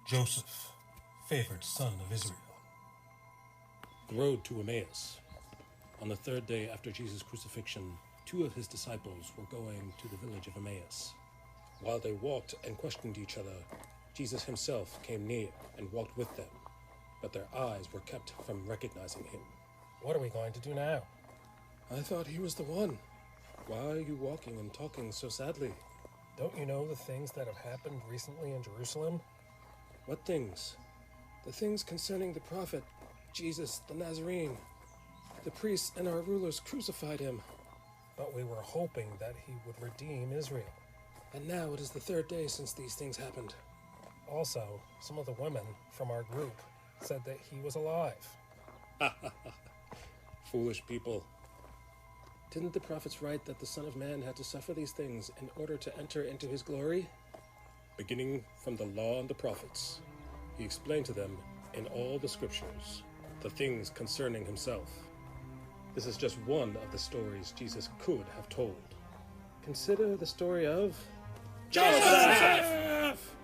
Joseph, favored son of Israel. The road to Emmaus. On the third day after Jesus' crucifixion, 2 of his disciples were going to the village of Emmaus. While they walked and questioned each other, Jesus himself came near and walked with them, but their eyes were kept from recognizing him. What are we going to do now? I thought he was the one. Why are you walking and talking so sadly? Don't you know the things that have happened recently in Jerusalem? What things? The things concerning the prophet, Jesus the Nazarene. The priests and our rulers crucified him. But we were hoping that he would redeem Israel. And now it is the 3rd day since these things happened. Also, some of the women from our group said that he was alive. Foolish people. Didn't the prophets write that the Son of Man had to suffer these things in order to enter into his glory? Beginning from the law and the prophets, he explained to them in all the scriptures the things concerning himself. This is just one of the stories Jesus could have told. Consider the story of Joseph!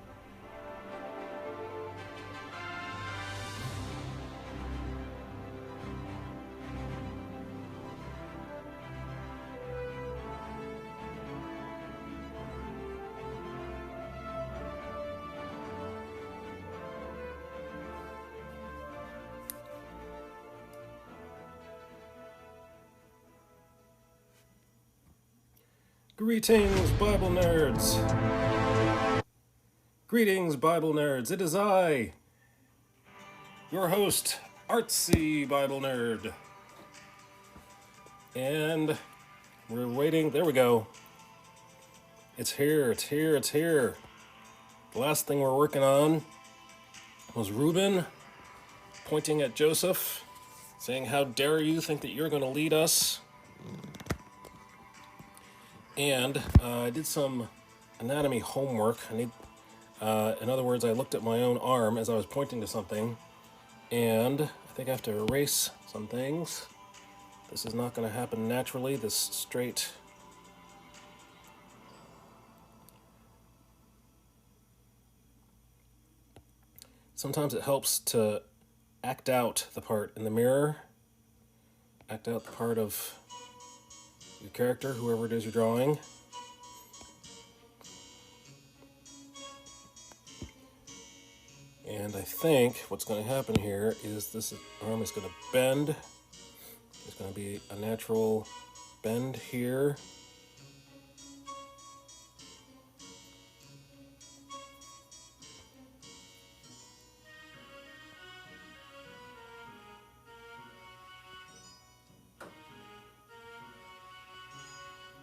Greetings, Bible nerds! Greetings, Bible nerds! It is I, your host, Artsy Bible Nerd. And we're waiting. There we go. It's here, it's here, it's here. The last thing we're working on was Reuben pointing at Joseph, saying, "How dare you think that you're going to lead us?" And I did some anatomy homework. In other words, I looked at my own arm as I was pointing to something, and I think I have to erase some things. This is not going to happen naturally, this straight. Sometimes it helps to act out the part in the mirror, act out the part of your character, whoever it is you're drawing. And I think what's going to happen here is this arm is going to bend. There's going to be a natural bend here.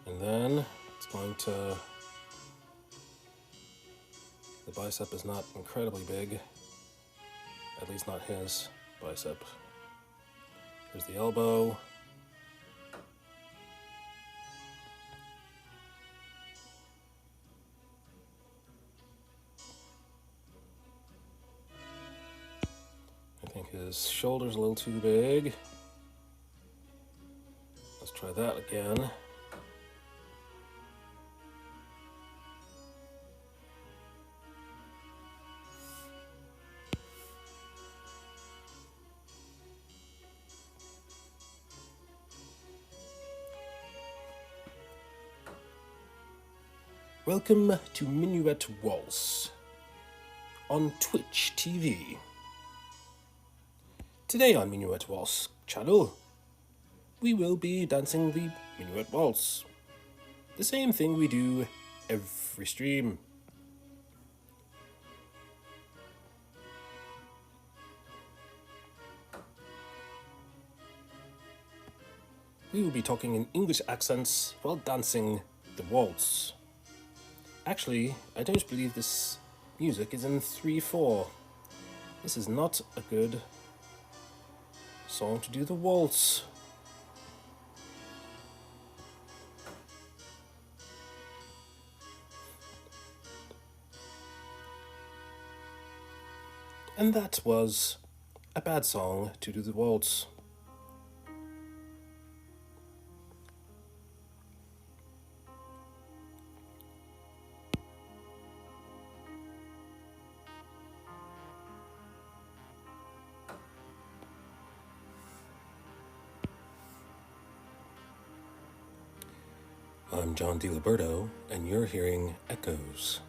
And then it's going to, the bicep is not incredibly big, at least not his bicep. Here's the elbow. I think his shoulder's a little too big. Let's try that again. Welcome to Minuet Waltz on Twitch TV. Today on Minuet Waltz channel, we will be dancing the Minuet Waltz. The same thing we do every stream. We will be talking in English accents while dancing the waltz. Actually, I don't believe this music is in 3/4. This is not a good song to do the waltz. And that was a bad song to do the waltz. I'm John DiLiberto, and you're hearing Echoes.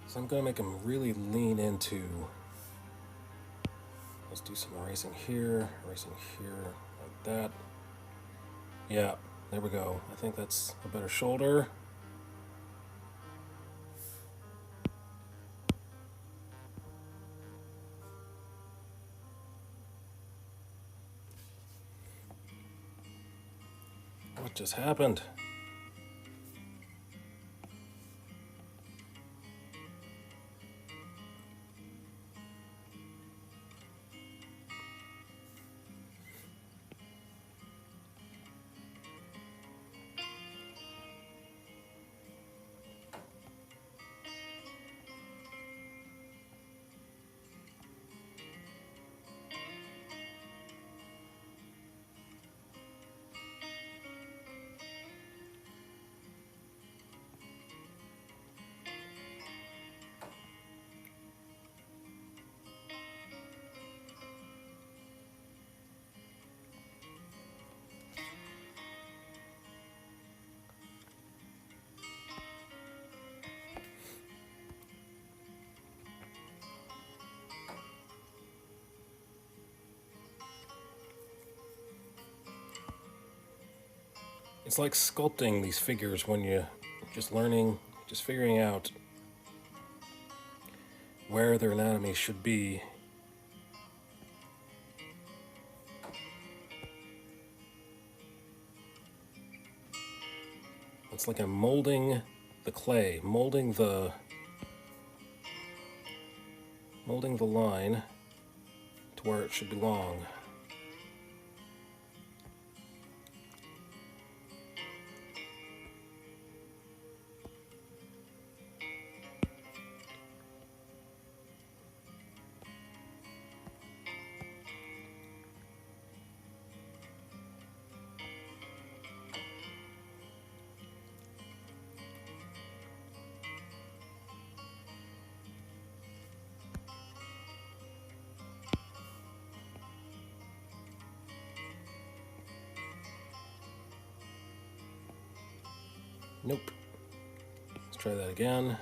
So I'm going to make them really lean into, let's do some erasing here, like that. Yeah, there we go. I think that's a better shoulder. What just happened? It's like sculpting these figures when you're just figuring out where their anatomy should be. It's like I'm molding the clay, molding the line to where it should belong. Nope. Let's try that again.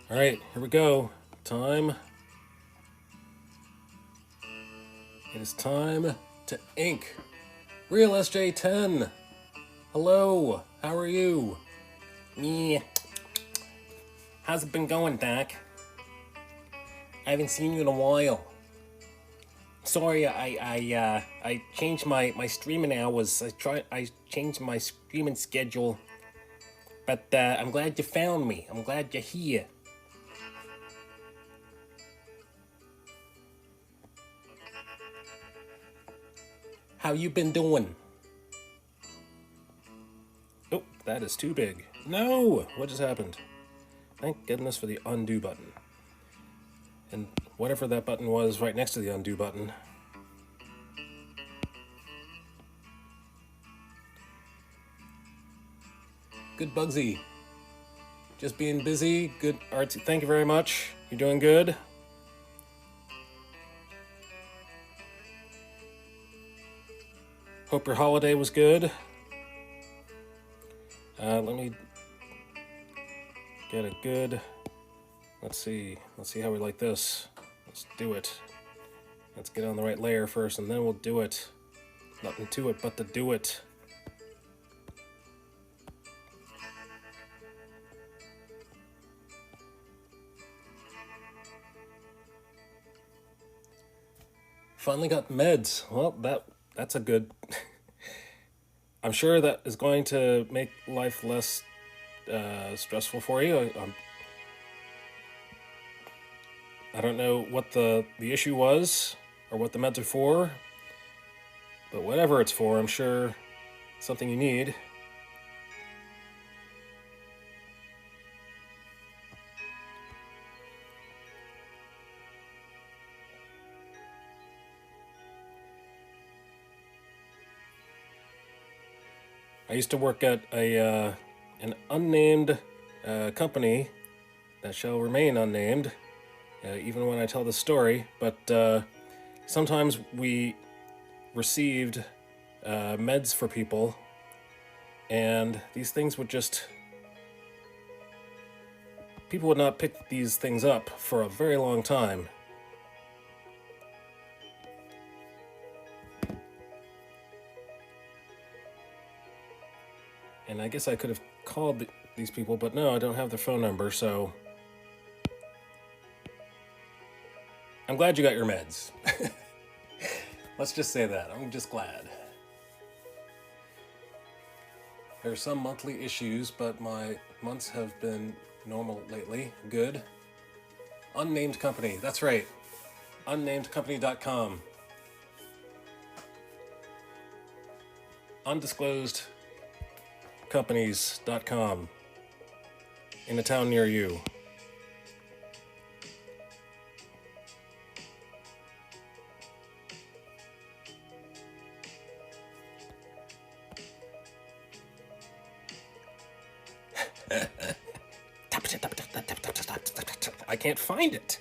All right, here we go. Time. It is time to ink. Real SJ10. Hello, how are you? Yeah. How's it been going, Doc? I haven't seen you in a while. Sorry, I changed my streaming hours. I changed my streaming schedule. But I'm glad you found me. I'm glad you're here. How you been doing? Oh, that is too big. No! What just happened? Thank goodness for the undo button. And whatever that button was right next to the undo button. Good, Bugsy. Just being busy. Good, Artsy. Thank you very much. You're doing good. Hope your holiday was good. Let me get a good... Let's see how we like this. Let's do it. Let's get on the right layer first, and then we'll do it. Nothing to it but to do it. Finally got meds. Well, that's a good... I'm sure that is going to make life less stressful for you. I don't know what the issue was or what the meds are for, but whatever it's for, I'm sure it's something you need. I used to work at an unnamed company that shall remain unnamed, even when I tell the story, but sometimes we received meds for people, and these things would just... People would not pick these things up for a very long time. And I guess I could have called these people, but no, I don't have their phone number, so... I'm glad you got your meds. Let's just say that. I'm just glad. There are some monthly issues, but my months have been normal lately. Good. Unnamed company. That's right. Unnamedcompany.com. Undisclosed companies.com in a town near you. I can't find it.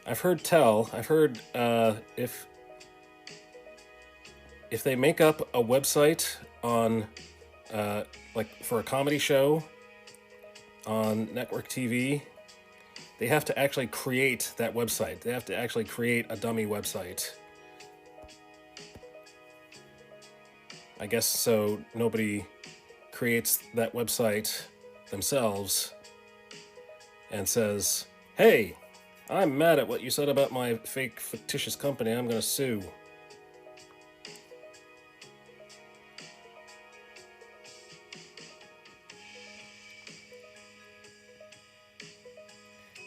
I've heard if they make up a website on like for a comedy show on network TV, they have to actually create that website. They have to actually create a dummy website. I guess so nobody creates that website themselves and says, "Hey, I'm mad at what you said about my fake fictitious company. I'm going to sue."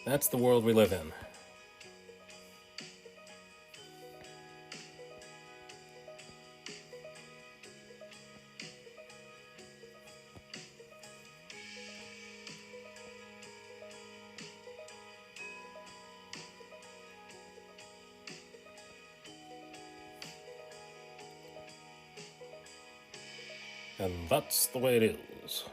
That's the world we live in. And that's the way it is.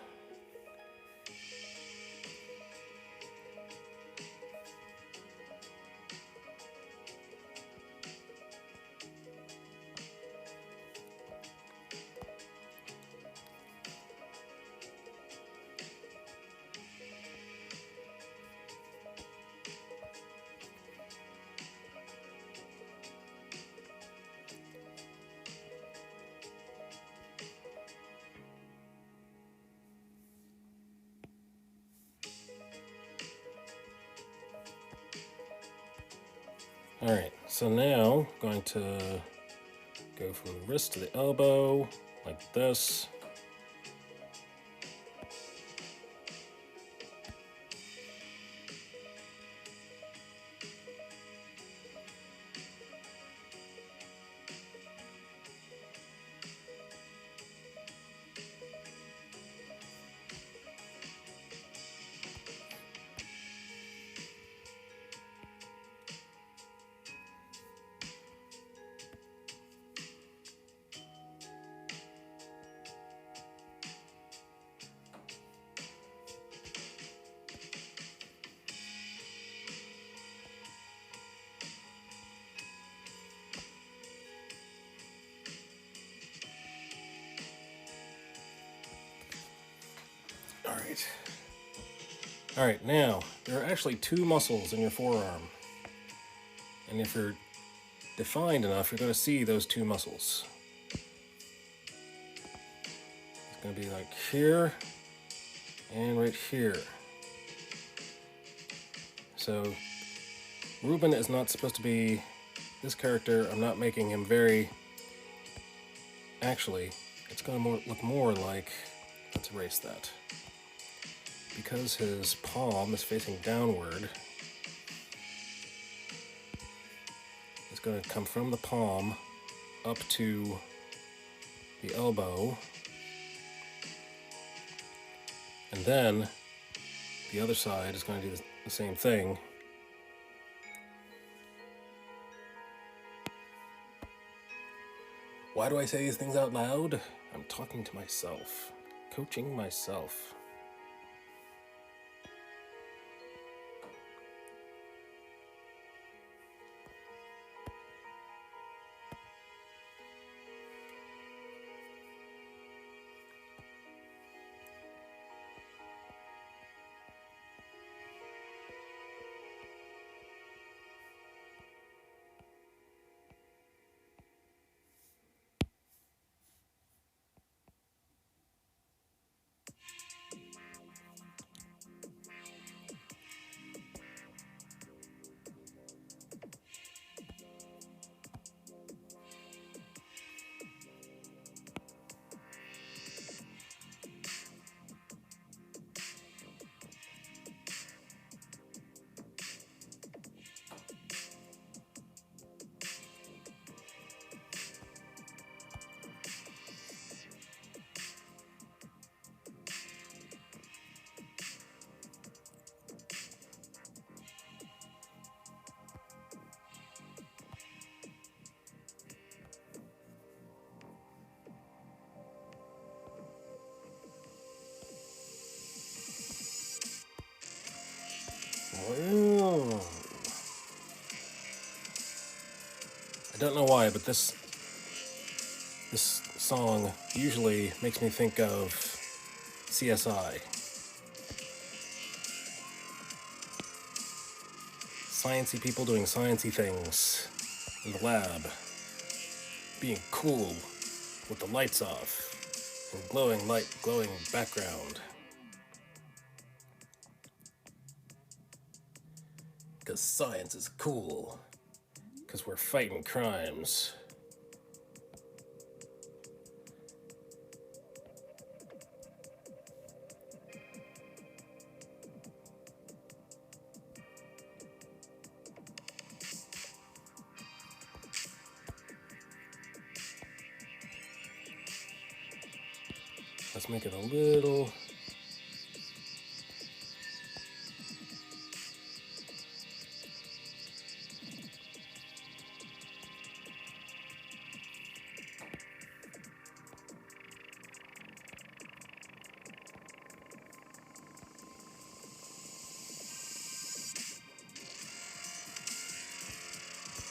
Alright, so now I'm going to go from the wrist to the elbow, like this. Alright. Alright, now, there are actually two muscles in your forearm. And if you're defined enough, you're going to see those two muscles. It's going to be like here and right here. So, Reuben is not supposed to be this character. I'm not making him very... Actually, it's going to look more like... Let's erase that. Because his palm is facing downward, it's going to come from the palm up to the elbow, and then the other side is going to do the same thing. Why do I say these things out loud? I'm talking to myself, coaching myself. Well, I don't know why, but this song usually makes me think of CSI. Sciencey people doing sciencey things in the lab, being cool with the lights off and glowing background. Because science is cool. Because we're fighting crimes. Let's make it a little...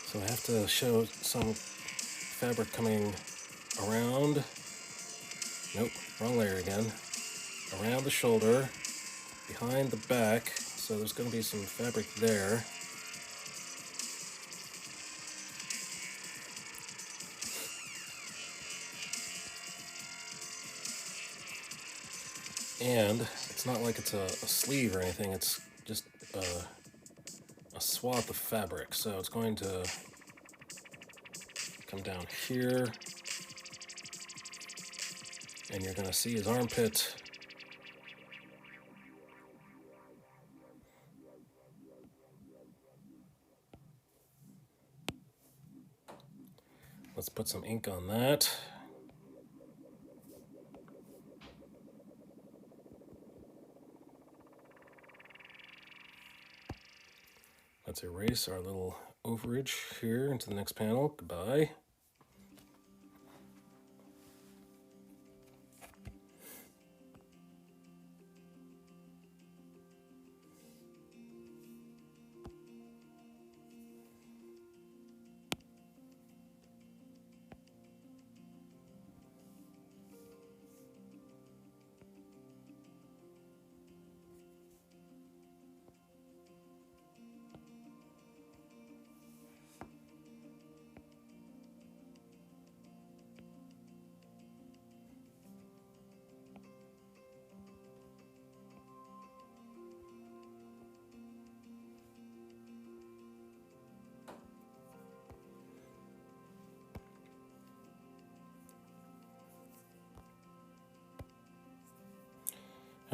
So I have to show some fabric coming around. Nope, wrong layer again. Around the shoulder, behind the back. So there's going to be some fabric there. And it's not like it's a sleeve or anything. It's just a swath of fabric. So it's going to come down here. And you're going to see his armpit. Let's put some ink on that. Let's erase our little overage here into the next panel. Goodbye.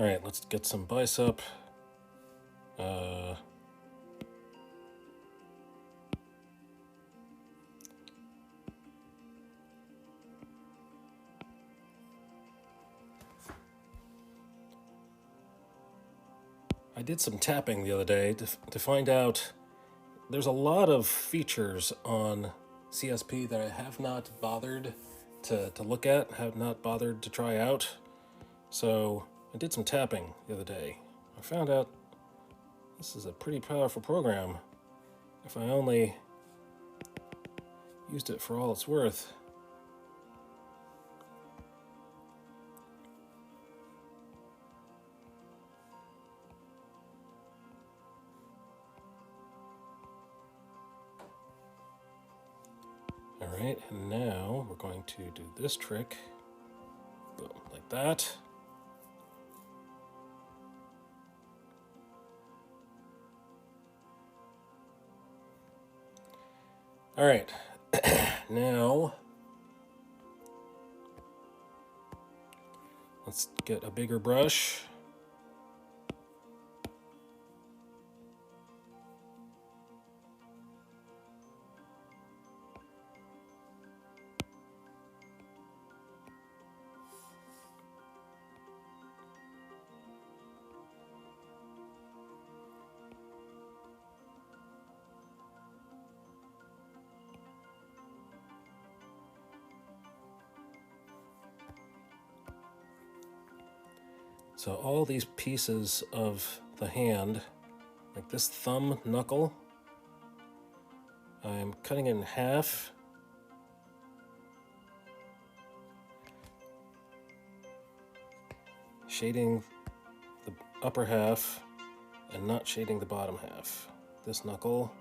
All right, let's get some bicep. I did some tapping the other day to find out there's a lot of features on CSP that I have not bothered to look at, have not bothered to try out. So I did some tapping the other day. I found out this is a pretty powerful program if I only used it for all it's worth. All right, and now we're going to do this trick. Boom, like that. All right, now let's get a bigger brush. So all these pieces of the hand, like this thumb knuckle, I'm cutting it in half. Shading the upper half and not shading the bottom half. This knuckle.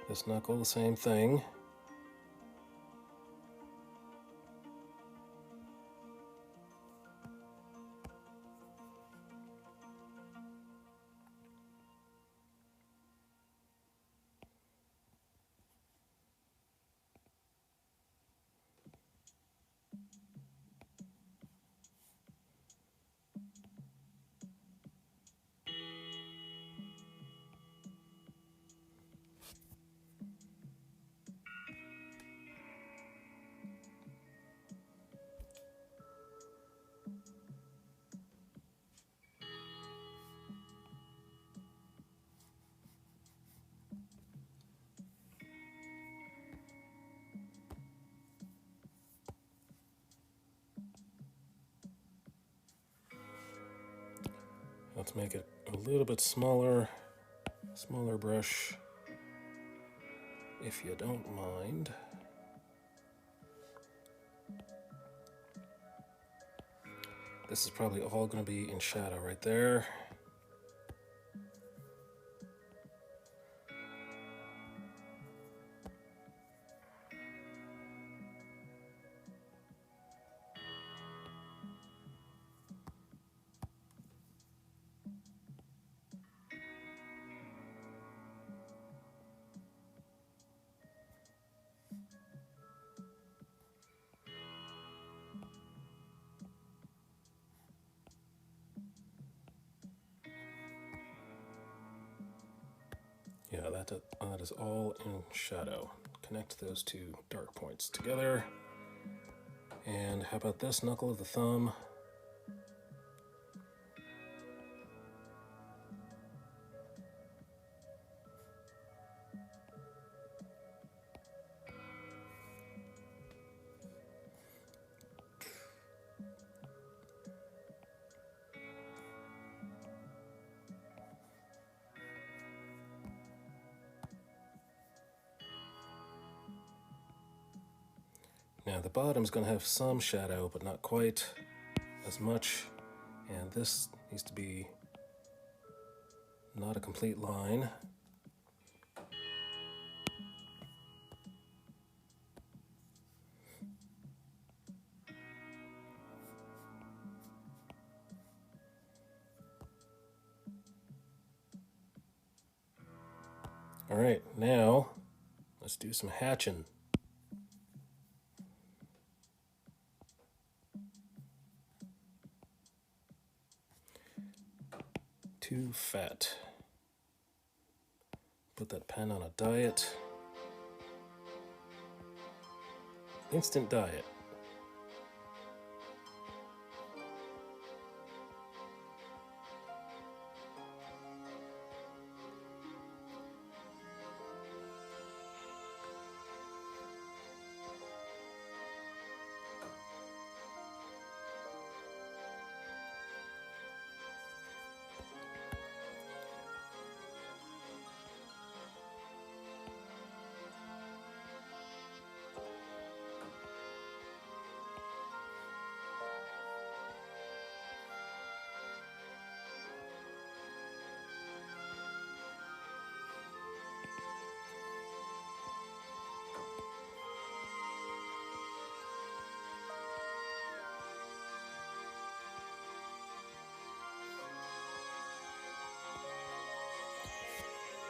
This knuckle, the same thing. Let's make it a little bit smaller brush, if you don't mind. This is probably all going to be in shadow right there. Yeah, that is all in shadow. Connect those two dark points together. And how about this knuckle of the thumb? Now the bottom's going to have some shadow, but not quite as much. And this needs to be not a complete line. Alright, now let's do some hatching. Too fat. Put that pen on a diet. Instant diet.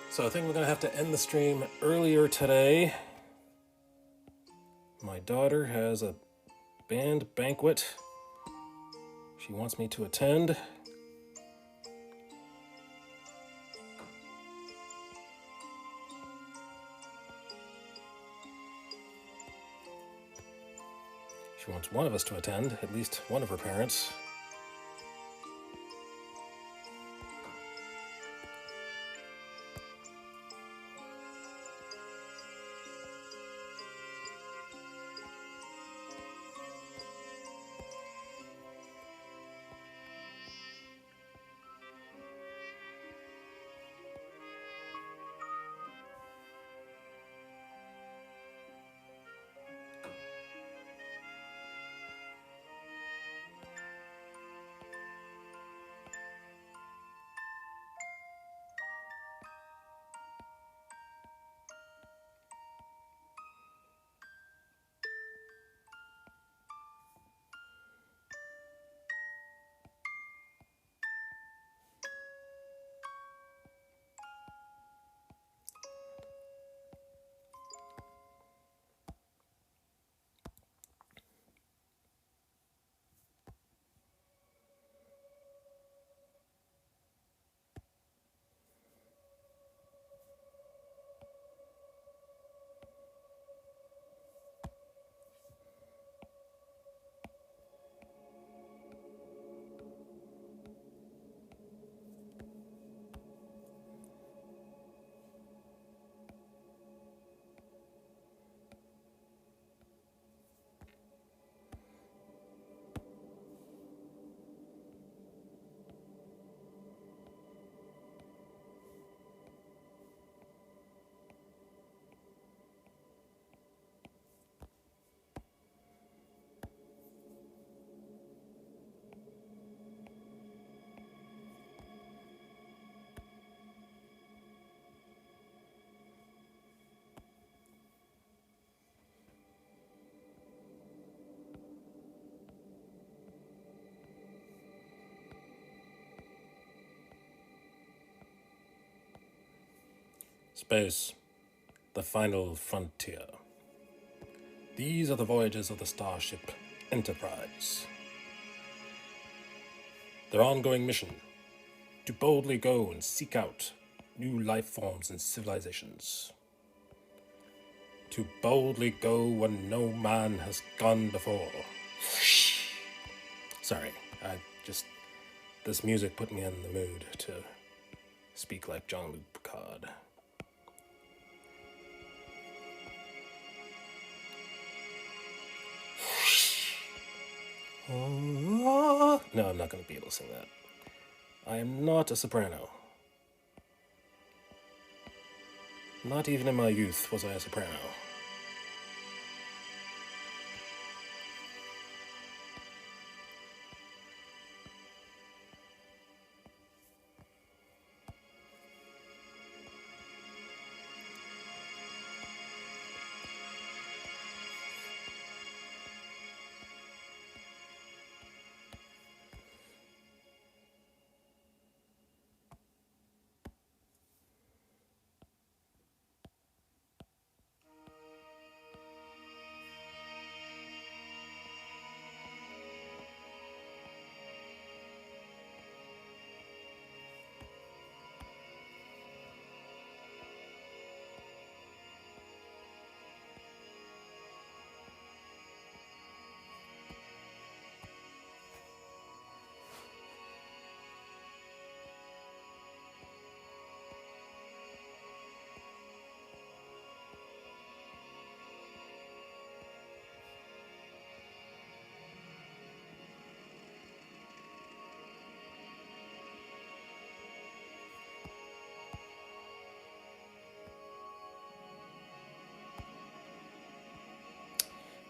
So I think we're going to have to end the stream earlier today. My daughter has a band banquet she wants me to attend. She wants one of us to attend, at least one of her parents. Space, the final frontier. These are the voyages of the starship Enterprise. Their ongoing mission, to boldly go and seek out new life forms and civilizations. To boldly go where no man has gone before. Sorry, this music put me in the mood to speak like Jean-Luc Picard. No, I'm not going to be able to sing that. I am not a soprano. Not even in my youth was I a soprano.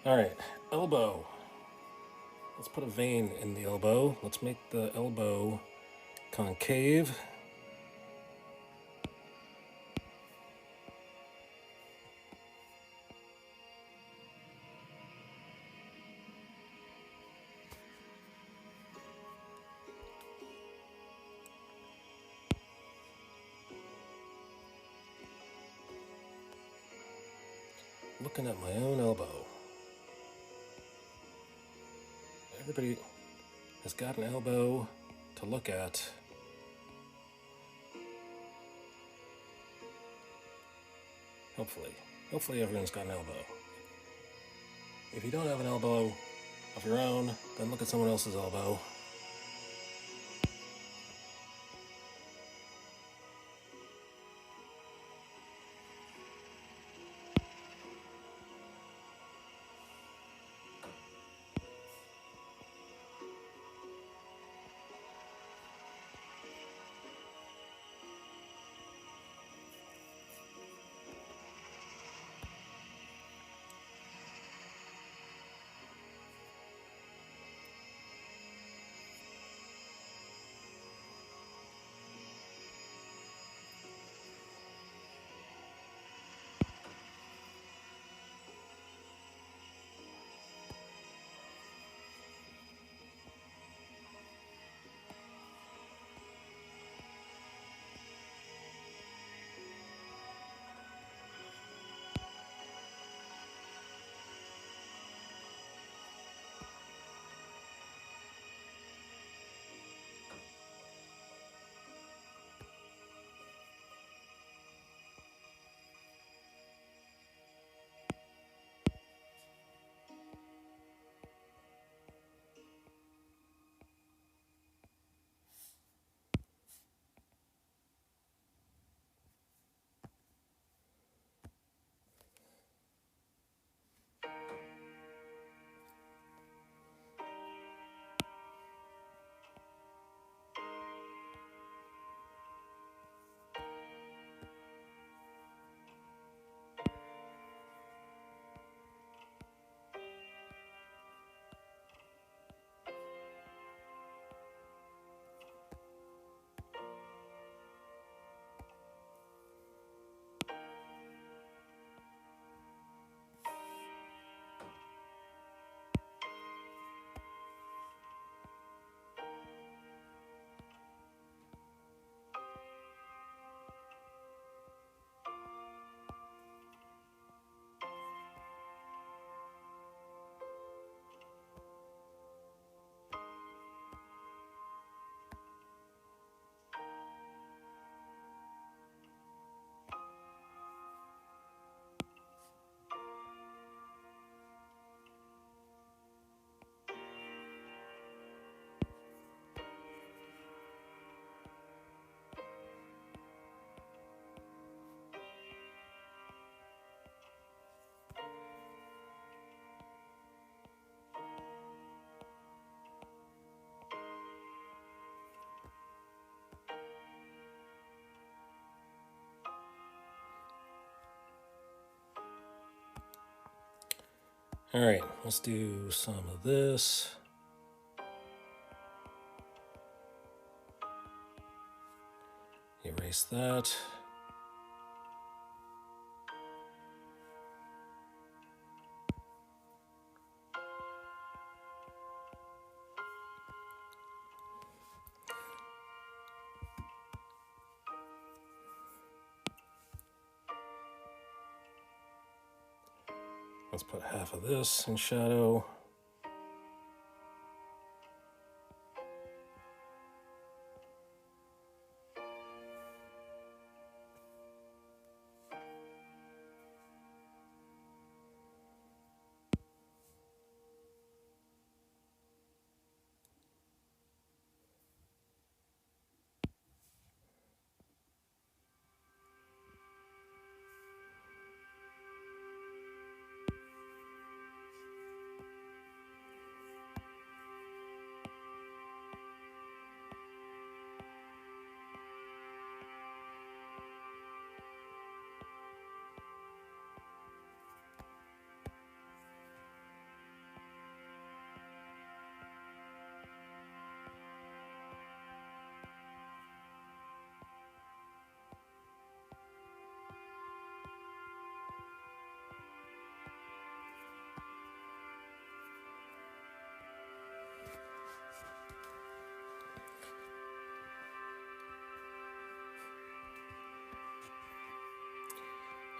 Alright, elbow. Let's put a vein in the elbow. Let's make the elbow concave. Looking at my own elbow. Everybody has got an elbow to look at. Hopefully everyone's got an elbow. If you don't have an elbow of your own, then look at someone else's elbow. Alright, let's do some of this. Erase that. Let's put half of this in shadow.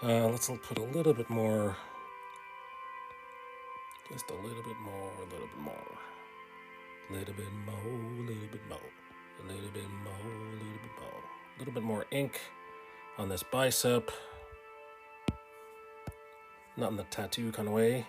Let's put a little bit more, just a little bit more, a little bit more, a little bit more, a little bit more, a little bit more, a little bit more, a little bit more ink on this bicep, not in the tattoo kind of way.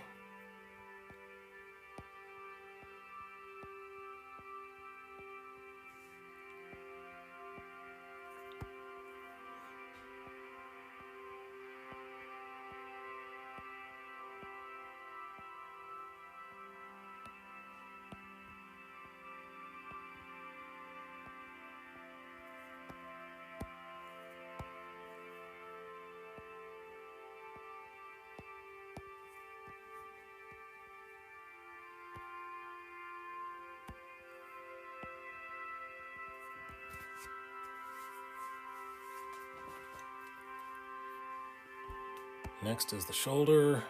Next is the shoulder.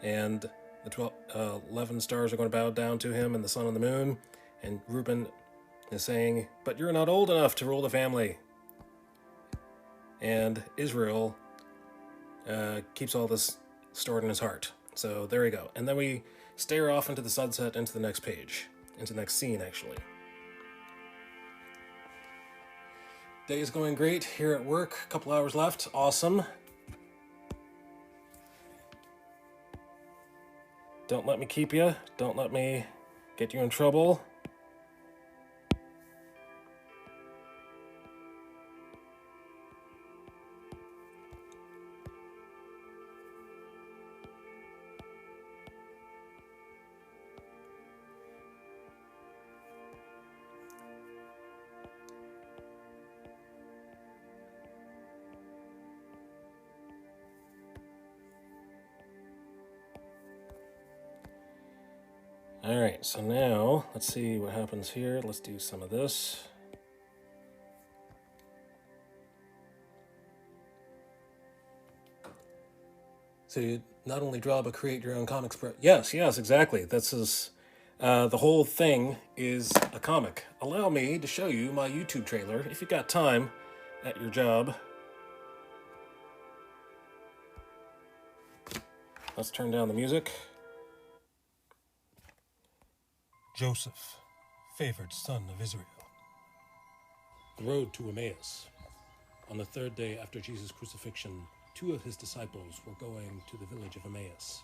and the 11 stars are going to bow down to him, and the sun and the moon. And Reuben is saying, but you're not old enough to rule the family. And Israel keeps all this stored in his heart. So there we go. And then we stare off into the sunset, into the next page, into the next scene, actually. Day is going great here at work. A couple hours left. Awesome. Don't let me keep you. Don't let me get you in trouble. Alright, so now, let's see what happens here. Let's do some of this. So you not only draw, but create your own comics. Yes, exactly. This is, the whole thing is a comic. Allow me to show you my YouTube trailer, if you've got time at your job. Let's turn down the music. Joseph, favored son of Israel. The road to Emmaus. On the third day after Jesus' crucifixion, 2 of his disciples were going to the village of Emmaus.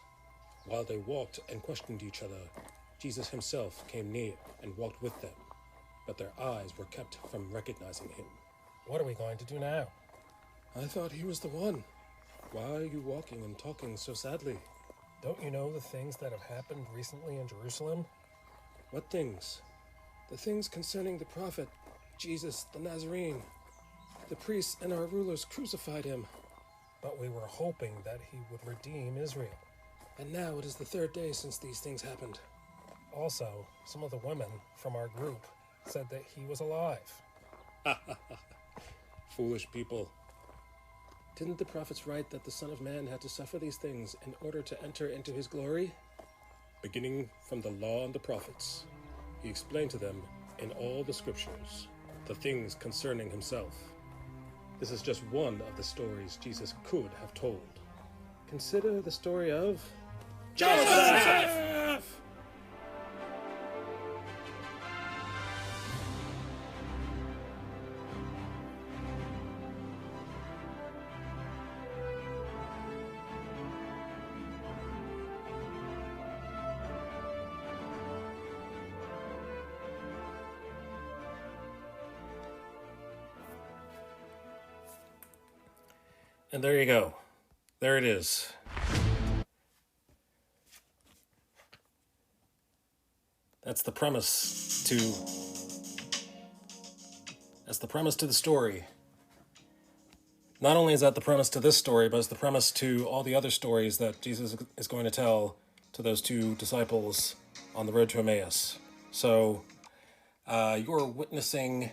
While they walked and questioned each other, Jesus himself came near and walked with them, but their eyes were kept from recognizing him. What are we going to do now? I thought he was the one. Why are you walking and talking so sadly? Don't you know the things that have happened recently in Jerusalem? What things? The things concerning the prophet, Jesus the Nazarene. The priests and our rulers crucified him. But we were hoping that he would redeem Israel. And now it is the 3rd day since these things happened. Also, some of the women from our group said that he was alive. Foolish people. Didn't the prophets write that the Son of Man had to suffer these things in order to enter into his glory? Beginning from the law and the prophets, he explained to them in all the scriptures the things concerning himself. This is just one of the stories Jesus could have told. Consider the story of Joseph! And there you go. There it is. That's the premise to the story. Not only is that the premise to this story, but it's the premise to all the other stories that Jesus is going to tell to those 2 disciples on the road to Emmaus. So, you're witnessing...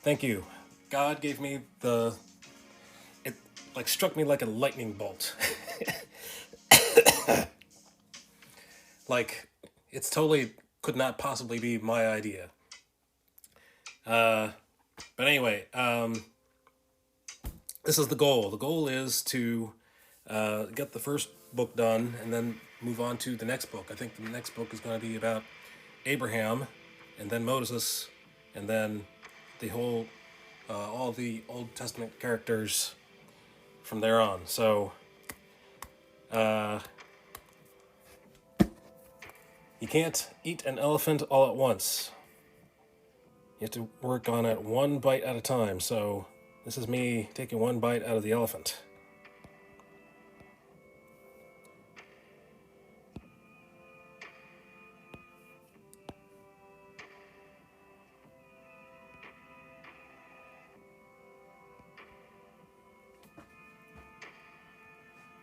Thank you. God gave me it like struck me like a lightning bolt. Like, it's totally could not possibly be my idea. But anyway, this is the goal. The goal is to get the first book done and then move on to the next book. I think the next book is going to be about Abraham, and then Moses, and then the whole, all the Old Testament characters from there on. So, you can't eat an elephant all at once. You have to work on it one bite at a time. So, this is me taking one bite out of the elephant.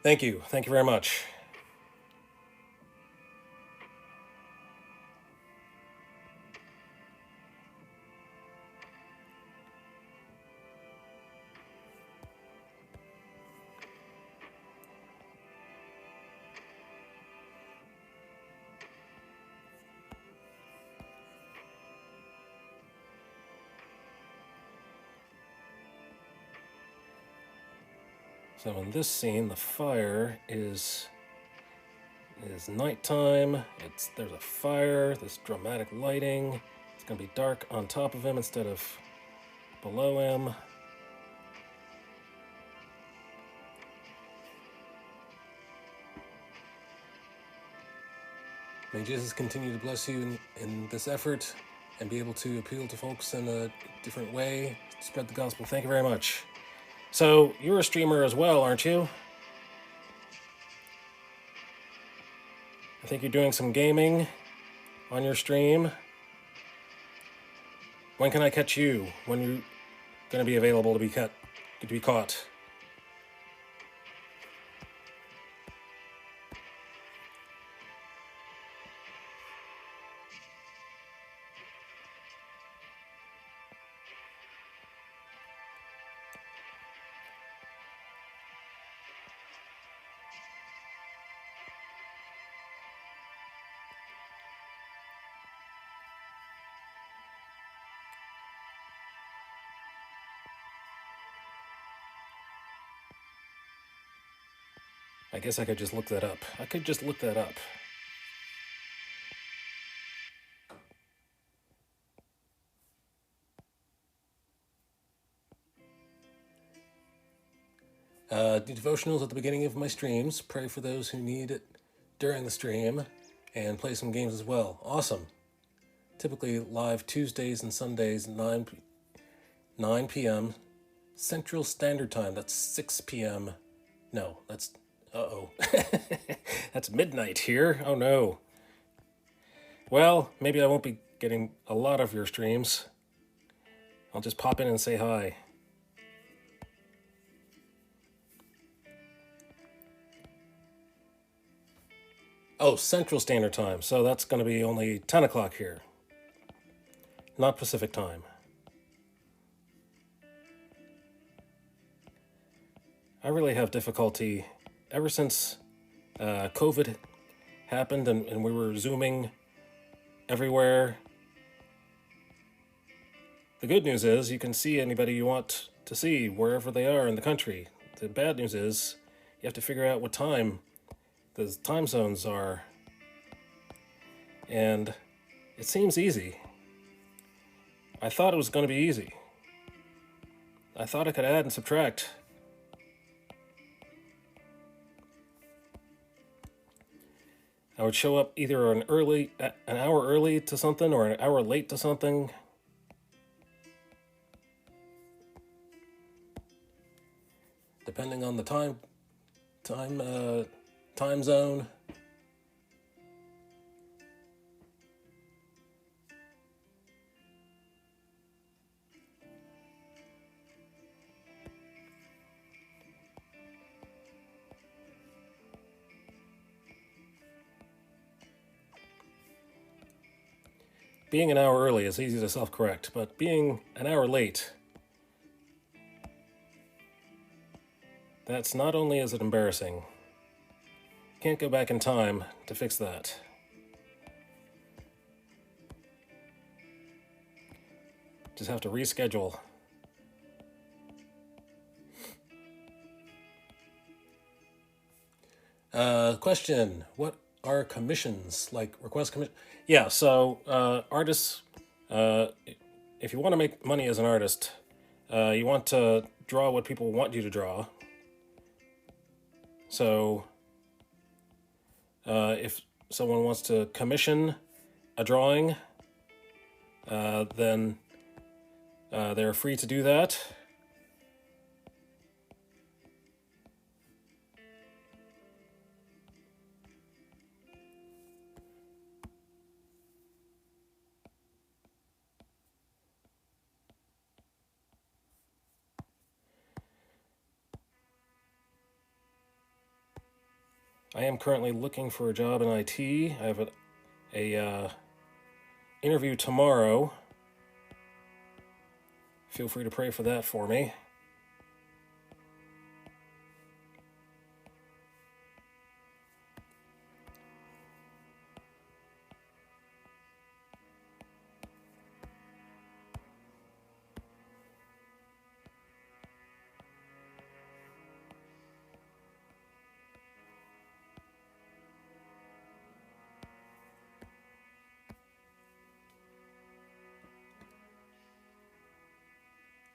Thank you. Thank you very much. So in this scene, the fire is nighttime. There's a fire, this dramatic lighting. It's gonna be dark on top of him instead of below him. May Jesus continue to bless you in this effort and be able to appeal to folks in a different way, spread the gospel. Thank you very much. So, you're a streamer as well, aren't you? I think you're doing some gaming on your stream. When can I catch you? When you're going to be available to be caught? I guess I could just look that up. Do devotionals at the beginning of my streams. Pray for those who need it during the stream. And play some games as well. Awesome. Typically live Tuesdays and Sundays, 9 p.m. Central Standard Time. That's 6 p.m. No, that's... Uh-oh. That's midnight here. Oh, no. Well, maybe I won't be getting a lot of your streams. I'll just pop in and say hi. Oh, Central Standard Time. So that's going to be only 10 o'clock here. Not Pacific Time. I really have difficulty ever since COVID happened and we were Zooming everywhere. The good news is you can see anybody you want to see wherever they are in the country. The bad news is you have to figure out what time the time zones are. And it seems easy. I thought it was going to be easy. I thought I could add and subtract. I would show up either an hour early to something or an hour late to something. Depending on the time zone. Being an hour early is easy to self-correct, but being an hour late, that's not only is it embarrassing, can't go back in time to fix that. Just have to reschedule. Question, what are commissions? Like request commission? Yeah, so artists, if you want to make money as an artist, you want to draw what people want you to draw. So if someone wants to commission a drawing, then they're free to do that. I am currently looking for a job in IT. I have a interview tomorrow. Feel free to pray for that for me.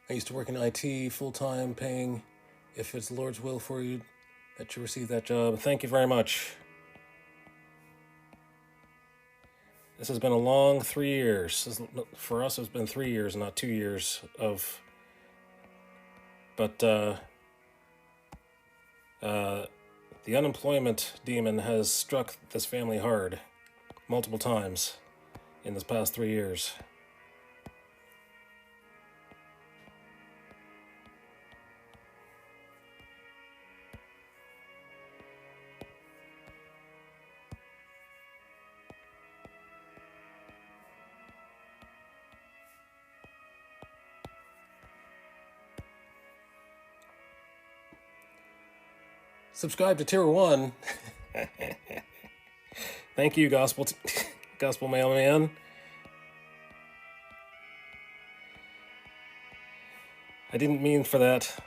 I used to work in IT full-time, paying, if it's the Lord's will for you, that you receive that job. Thank you very much. This has been a long 3 years. For us, it's been 3 years, not 2 years of... But the unemployment demon has struck this family hard multiple times in this past 3 years. Subscribe to Tier 1. Thank you, Gospel Mailman. I didn't mean for that.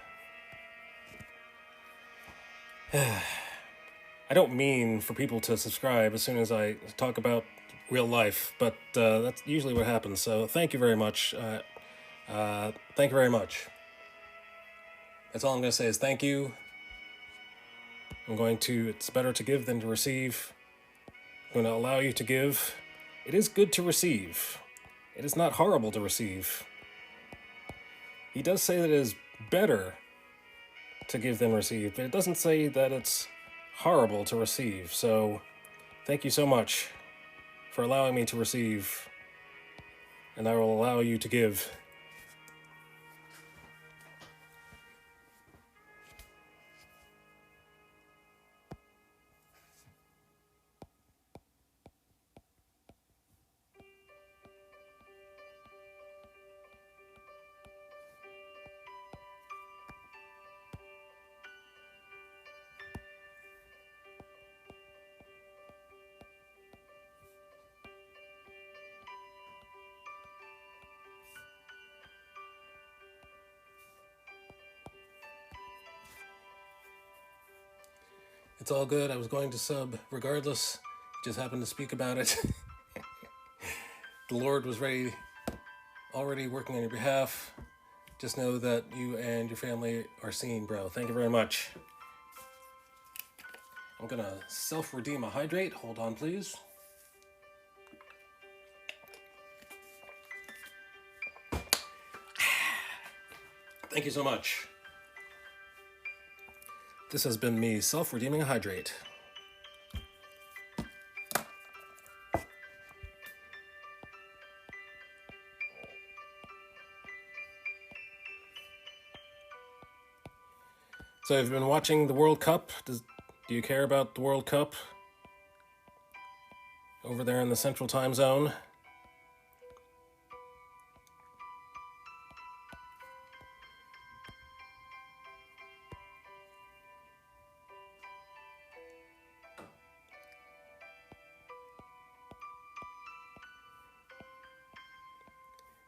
I don't mean for people to subscribe as soon as I talk about real life, but that's usually what happens. So thank you very much. Thank you very much. That's all I'm going to say is thank you. It's better to give than to receive. I'm going to allow you to give. It is good to receive. It is not horrible to receive. He does say that it is better to give than receive, but it doesn't say that it's horrible to receive. So thank you so much for allowing me to receive, and I will allow you to give. It's all good. I was going to sub regardless. Just happened to speak about it. The Lord was already working on your behalf. Just know that you and your family are seen, bro. Thank you very much. I'm going to self-redeem a hydrate. Hold on, please. Thank you so much. This has been me self-redeeming a hydrate. So you've been watching the World Cup. Do you care about the World Cup? Over there in the Central Time Zone.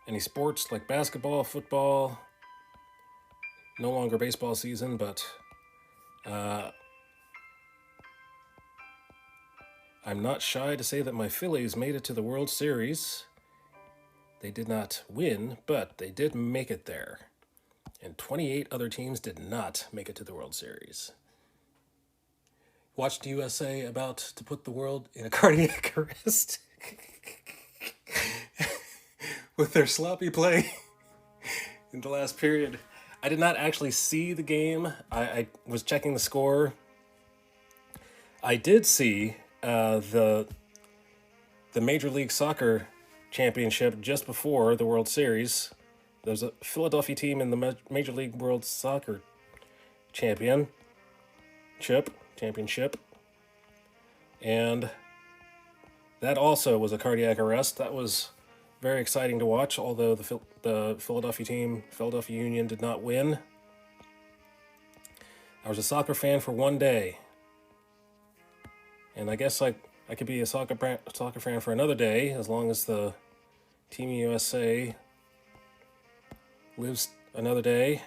Any sports like basketball, football, no longer baseball season, but I'm not shy to say that my Phillies made it to the World Series. They did not win, but they did make it there. And 28 other teams did not make it to the World Series. Watched USA about to put the world in a cardiac arrest with their sloppy play in the last period. I did not actually see the game. I was checking the score. I did see the Major League Soccer championship just before the World Series. There's a Philadelphia team in the Major League World Soccer championship, and that also was a cardiac arrest. That was very exciting to watch, although the Philadelphia Union did not win. I was a soccer fan for one day, and I guess I could be a soccer fan for another day, as long as the Team USA lives another day.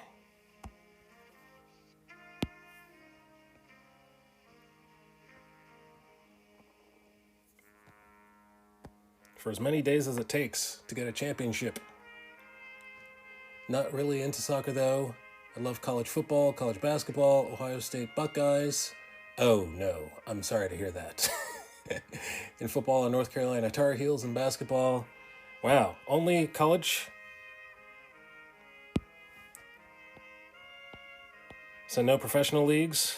For as many days as it takes to get a championship. Not really into soccer, though. I love college football, college basketball, Ohio State Buckeyes. Oh, no, I'm sorry to hear that. In football, North Carolina Tar Heels. In basketball, wow, only college? So no professional leagues?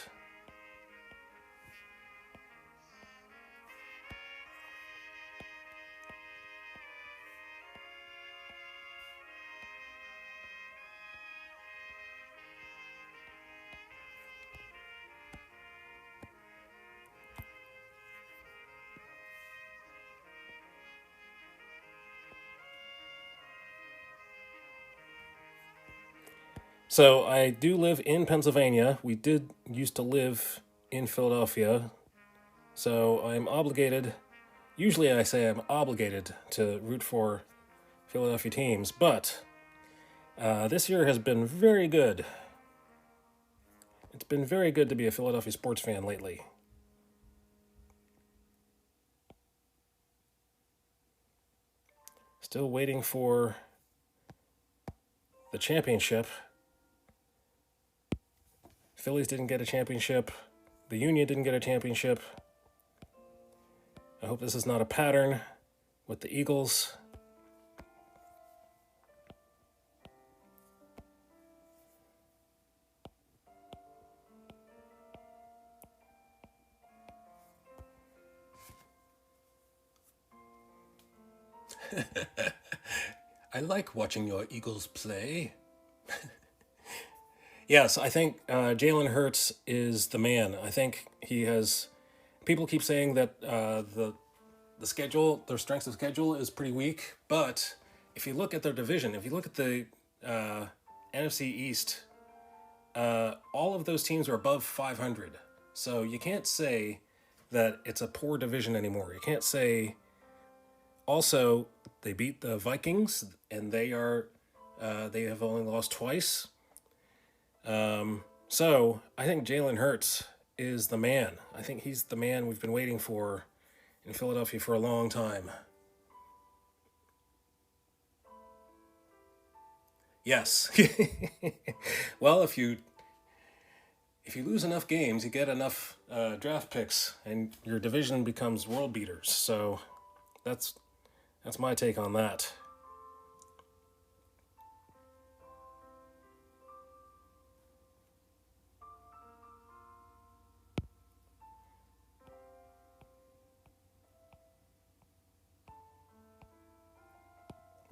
So I do live in Pennsylvania. We did used to live in Philadelphia. So I'm obligated, usually I say I'm obligated to root for Philadelphia teams, but this year has been very good. It's been very good to be a Philadelphia sports fan lately. Still waiting for the championship. Phillies didn't get a championship. The Union didn't get a championship. I hope this is not a pattern with the Eagles. I like watching your Eagles play. Yes, I think Jalen Hurts is the man. I think he has. People keep saying that the schedule, their strength of schedule, is pretty weak. But if you look at their division, if you look at the NFC East, all of those teams are above 500. So you can't say that it's a poor division anymore. You can't say. Also, they beat the Vikings, and they have only lost twice. So I think Jalen Hurts is the man. I think he's the man we've been waiting for in Philadelphia for a long time. Yes. Well, if you lose enough games, you get enough draft picks, and your division becomes world beaters. So that's my take on that.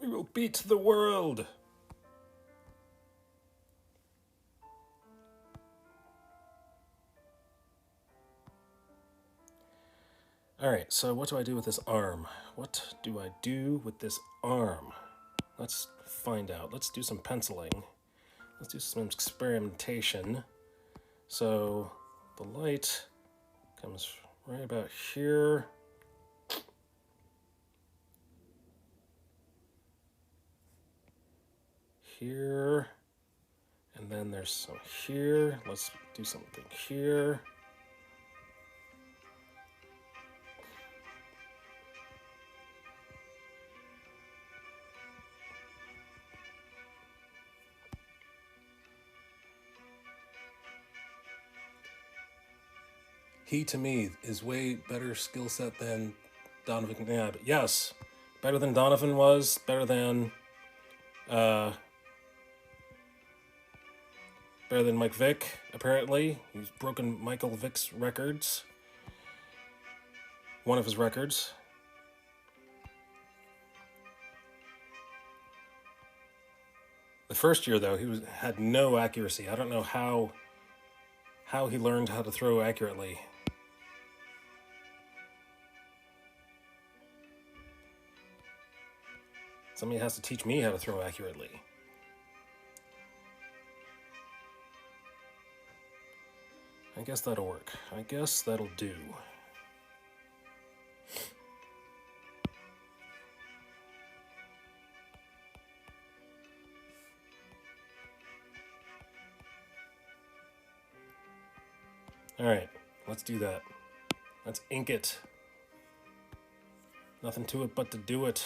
We will beat the world. All right, so what do I do with this arm? What do I do with this arm? Let's find out. Let's do some penciling. Let's do some experimentation. So the light comes right about here. Here. And then there's some here. Let's do something here. He, to me, is way better skill set than Donovan McNabb. Yes, better than Donovan was, better than Mike Vick, apparently. He's broken Michael Vick's records. One of his records. The first year, though, he had no accuracy. I don't know how he learned how to throw accurately. Somebody has to teach me how to throw accurately. I guess that'll work. I guess that'll do. All right, let's do that. Let's ink it. Nothing to it but to do it.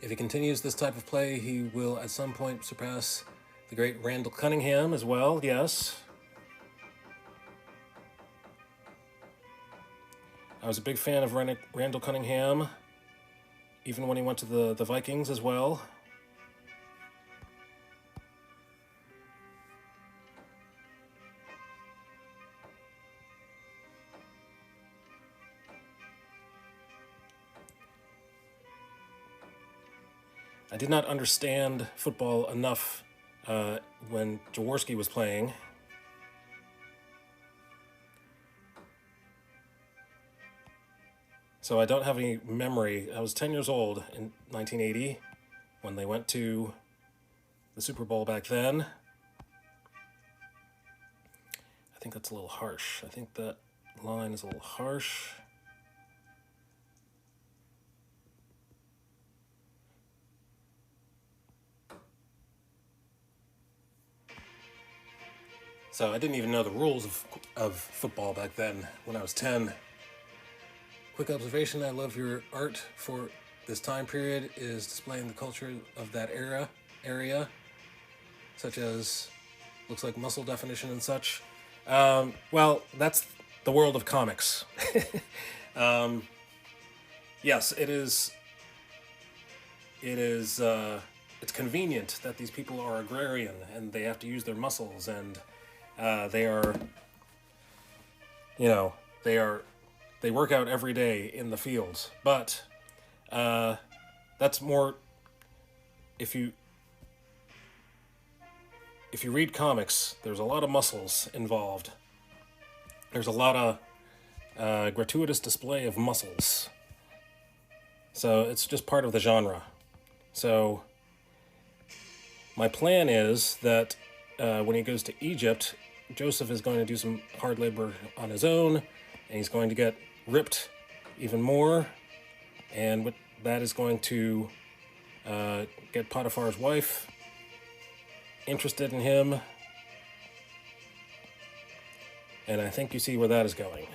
If he continues this type of play, he will at some point surpass the great Randall Cunningham as well, yes. I was a big fan of Randall Cunningham, even when he went to the Vikings as well. I did not understand football enough when Jaworski was playing. So I don't have any memory. I was 10 years old in 1980 when they went to the Super Bowl back then. I think that's a little harsh. I think that line is a little harsh. So I didn't even know the rules of football back then when I was 10. Quick observation, I love your art for this time period is displaying the culture of that area, such as, looks like muscle definition and such. Well, that's the world of comics. Yes, it's convenient that these people are agrarian and they have to use their muscles and they work out every day in the fields, but that's more if you read comics, there's a lot of muscles involved. There's a lot of gratuitous display of muscles. So it's just part of the genre. So my plan is that when he goes to Egypt, Joseph is going to do some hard labor on his own, and he's going to get ripped even more, and that is going to get Potiphar's wife interested in him, and I think you see where that is going.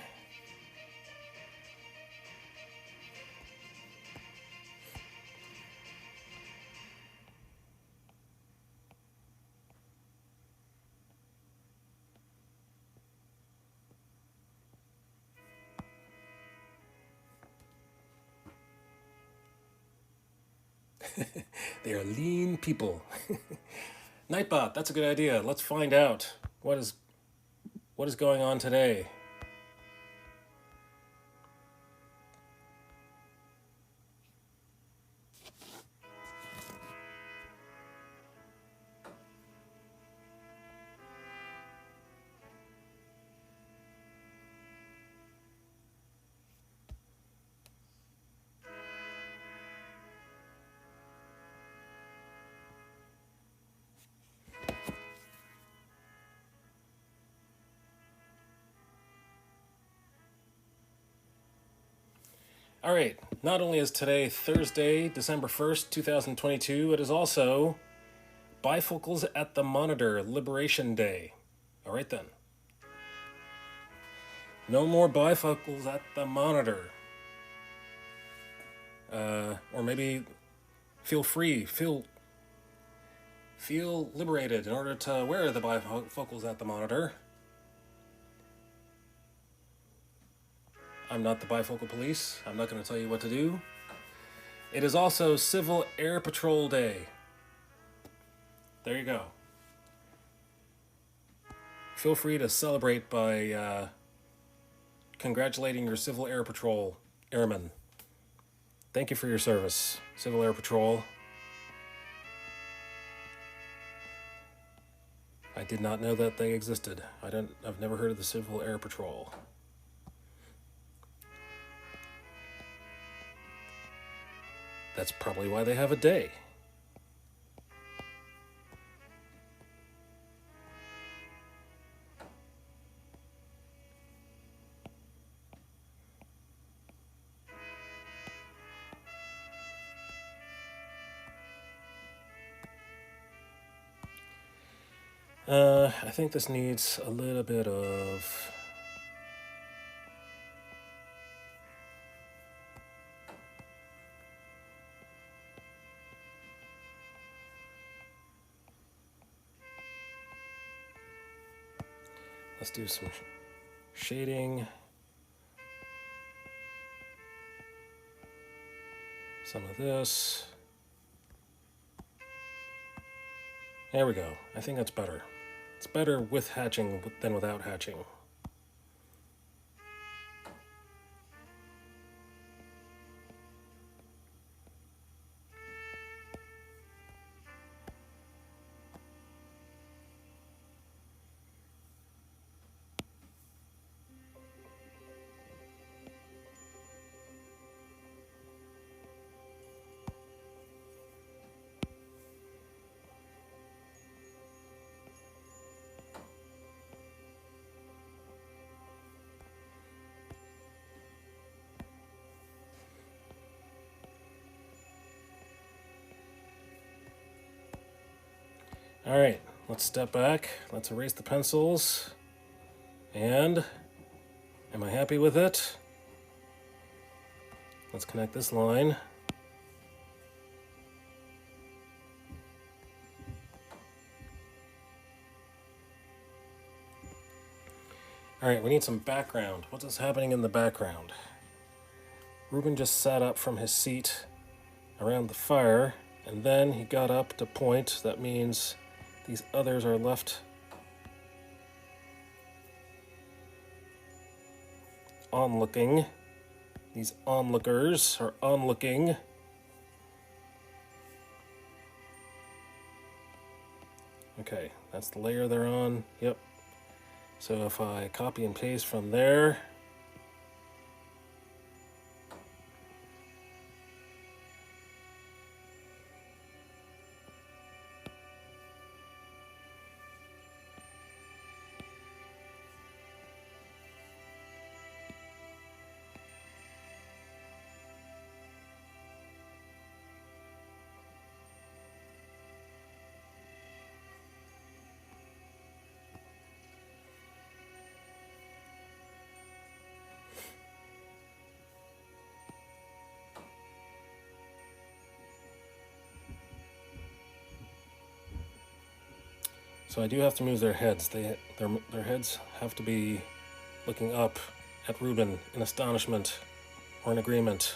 They are lean people. Nightbot, that's a good idea. Let's find out what is going on today. All right, not only is today Thursday, December 1st, 2022, it is also Bifocals at the Monitor Liberation Day. All right then. No more bifocals at the monitor. Or maybe feel free, feel liberated in order to wear the bifocals at the monitor. I'm not the bifocal police. I'm not going to tell you what to do. It is also Civil Air Patrol Day. There you go. Feel free to celebrate by congratulating your Civil Air Patrol airmen. Thank you for your service, Civil Air Patrol. I did not know that they existed. I've never heard of the Civil Air Patrol. That's probably why they have a day. I think this needs a little bit of... Let's do some shading. Some of this. There we go. I think that's better. It's better with hatching than without hatching. All right, let's step back. Let's erase the pencils. And am I happy with it? Let's connect this line. All right, we need some background. What is happening in the background? Reuben just sat up from his seat around the fire, and then he got up to point. That means these others are left onlooking. These onlookers are onlooking. Okay, that's the layer they're on. Yep. So if I copy and paste from there, so I do have to move their heads. Their heads have to be looking up at Reuben in astonishment or in agreement.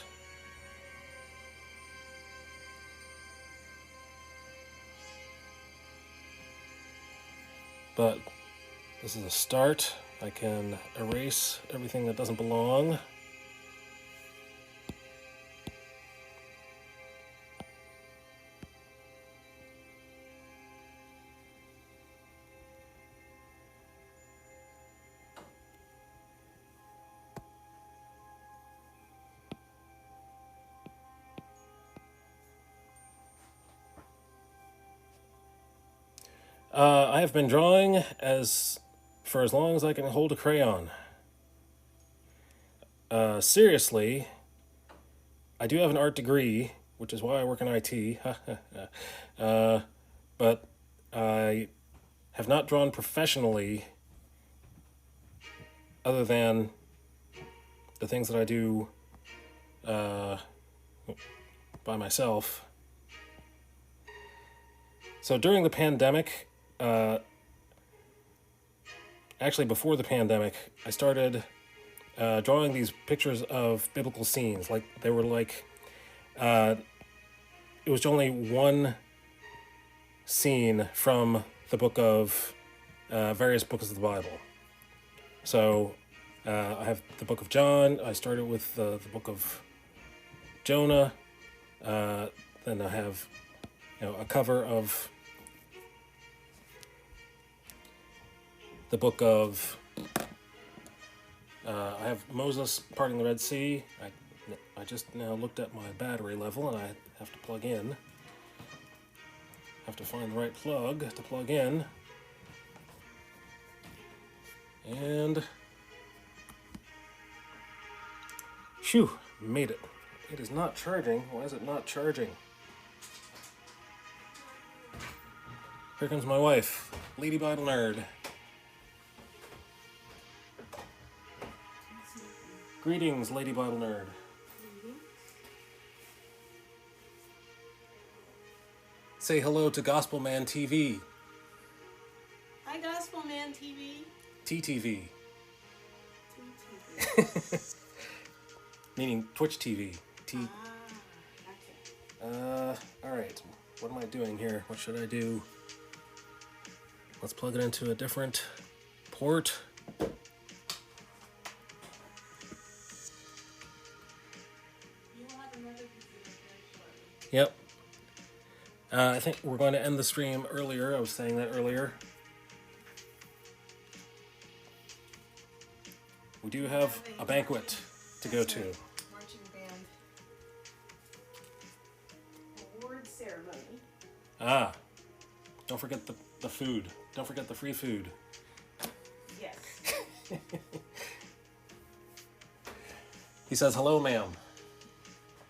But this is a start. I can erase everything that doesn't belong. I have been drawing for as long as I can hold a crayon. Seriously, I do have an art degree, which is why I work in IT. But I have not drawn professionally other than the things that I do by myself. So during the pandemic, actually before the pandemic, I started drawing these pictures of biblical scenes. Like they were like, it was only one scene from the book of various books of the Bible. So I have the book of John. I started with the book of Jonah. Then I have, a cover of the book of, I have Moses parting the Red Sea. I just now looked at my battery level and I have to plug in. Have to find the right plug to plug in. And, phew, made it. It is not charging. Why is it not charging? Here comes my wife, Lady Bible Nerd. Greetings, Lady Bible Nerd. Say hello to Gospel Man TV. Hi, Gospel Man TV. TTV. TTV. Meaning Twitch TV. Okay. Alright. What am I doing here? What should I do? Let's plug it into a different port. Yep. I think we're going to end the stream earlier. I was saying that earlier. We do have a banquet to go to. Marching band award ceremony. Ah. Don't forget the food. Don't forget the free food. Yes. He says, hello, ma'am.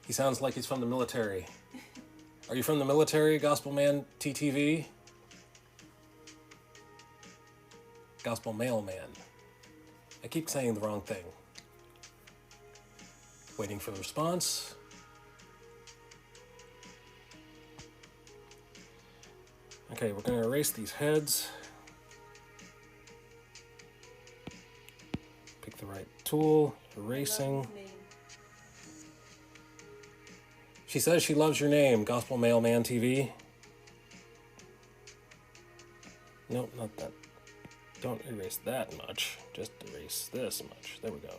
He sounds like he's from the military. Are you from the military, Gospel Man TTV? Gospel Mailman. I keep saying the wrong thing. Waiting for the response. Okay, we're going to erase these heads. Pick the right tool. Erasing. She says she loves your name, Gospel Mailman TV. Nope, not that. Don't erase that much. Just erase this much. There we go.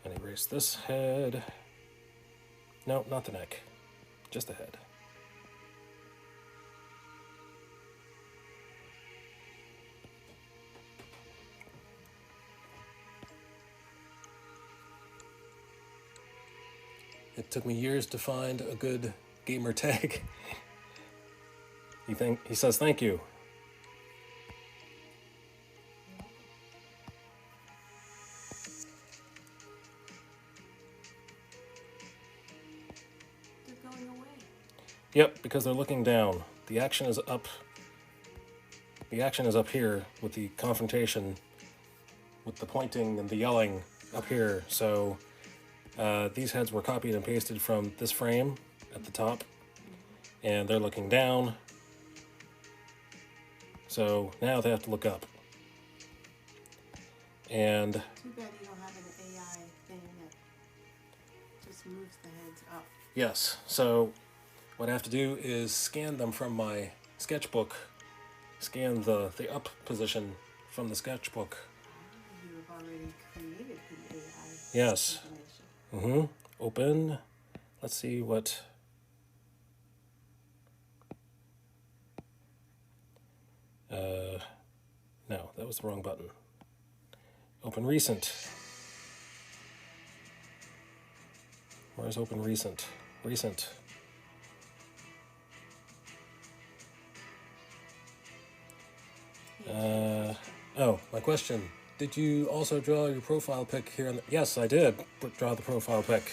And erase this head. Nope, not the neck. Just the head. It took me years to find a good gamer tag. He says thank you. They're going away. Yep, because they're looking down. The action is up. The action is up here with the confrontation, with the pointing and the yelling up here. So these heads were copied and pasted from this frame at the top, and they're looking down. So now they have to look up. And Too bad you don't have an AI thing that just moves the heads up. yes, so what I have to do is scan them from my sketchbook, scan the up position from the sketchbook. You have already created the AI Yes. information. Open. Let's see what. No, that was the wrong button. Open recent. Where's open recent? Recent. Oh, my question. Did you also draw your profile pic here? Yes, I did draw the profile pic.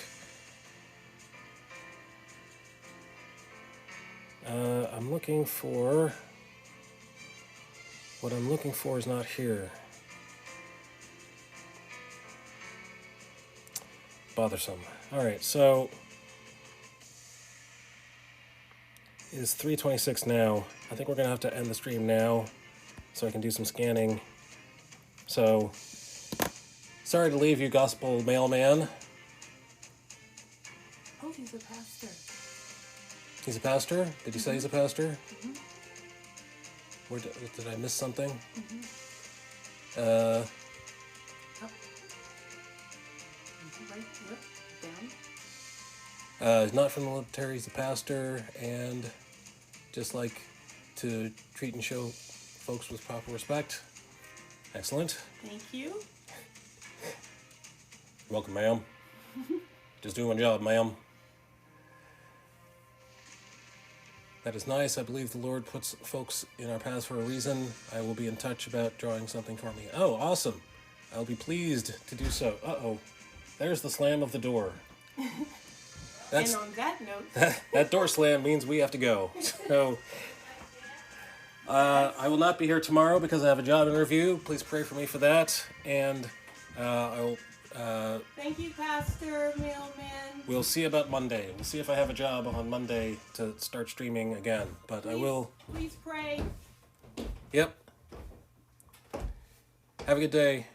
I'm looking for... What I'm looking for is not here. Bothersome. Alright, so... It is 3:26 now. I think we're going to have to end the stream now so I can do some scanning. So, sorry to leave you, Gospel Mailman. Oh, he's a pastor. He's a pastor? Did you say he's a pastor? Where did I miss something? Up. Right, up, down. He's not from the military, he's a pastor, and just like to treat and show folks with proper respect. Excellent. Thank you. Welcome, ma'am. Just doing my job, ma'am. That is nice. I believe the Lord puts folks in our paths for a reason. I will be in touch about drawing something for me. Oh, awesome. I'll be pleased to do so. Uh-oh. There's the slam of the door. And on that note... That door slam means we have to go. So, I will not be here tomorrow because I have a job interview. Please pray for me for that. And I'll Thank you, Pastor Mailman. We'll see about Monday. We'll see if I have a job on Monday to start streaming again. But I will. Please pray. Yep. Have a good day.